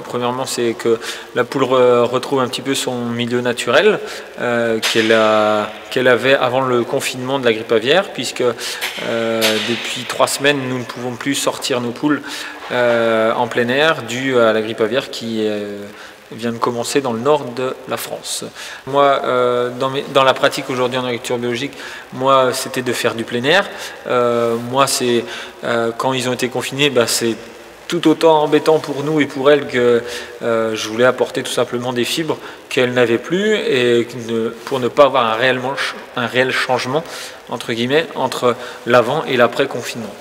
premièrement, c'est que la poule retrouve un petit peu son milieu naturel qu'elle avait avant le confinement de la grippe aviaire, puisque depuis 3 semaines, nous ne pouvons plus sortir nos poules en plein air dû à la grippe aviaire qui vient de commencer dans le nord de la France. Moi, dans la pratique aujourd'hui en agriculture biologique, moi c'était de faire du plein air. Moi, c'est quand ils ont été confinés, c'est tout autant embêtant pour nous et pour elles que je voulais apporter tout simplement des fibres qu'elles n'avaient plus et pour ne pas avoir un réel changement entre guillemets entre l'avant et l'après confinement.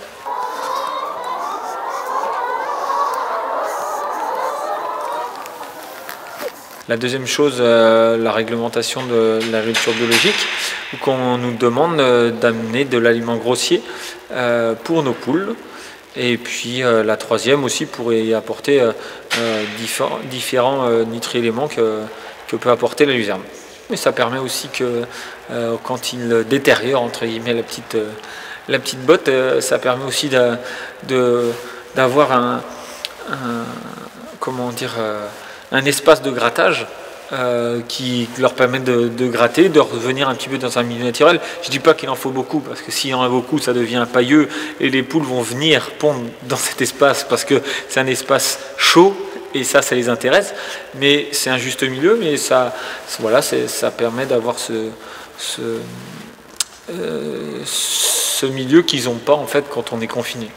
La deuxième chose, la réglementation de l'agriculture biologique, où on nous demande d'amener de l'aliment grossier pour nos poules. Et puis la troisième aussi pour y apporter différents nutri-éléments que peut apporter la luzerne. Mais ça permet aussi que quand il détériore entre guillemets la petite botte, ça permet aussi d'avoir un espace de grattage qui leur permet de gratter, de revenir un petit peu dans un milieu naturel. Je ne dis pas qu'il en faut beaucoup, parce que s'il en a beaucoup, ça devient pailleux et les poules vont venir pondre dans cet espace parce que c'est un espace chaud et ça les intéresse. Mais c'est un juste milieu, mais ça permet d'avoir ce milieu qu'ils n'ont pas en fait quand on est confiné.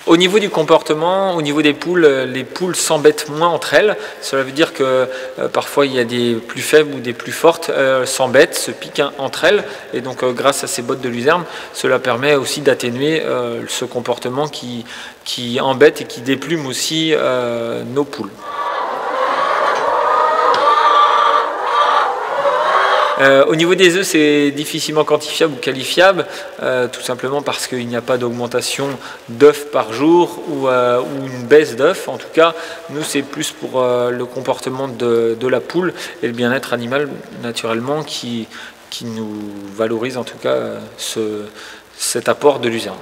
Au niveau du comportement, au niveau des poules, les poules s'embêtent moins entre elles. Cela veut dire que parfois il y a des plus faibles ou des plus fortes s'embêtent, se piquent entre elles. Et donc grâce à ces bottes de luzerne, cela permet aussi d'atténuer ce comportement qui embête et qui déplume aussi nos poules. Au niveau des œufs, c'est difficilement quantifiable ou qualifiable, tout simplement parce qu'il n'y a pas d'augmentation d'œufs par jour ou une baisse d'œufs. En tout cas, nous, c'est plus pour le comportement de la poule et le bien-être animal, naturellement, qui nous valorise en tout cas cet apport de luzerne.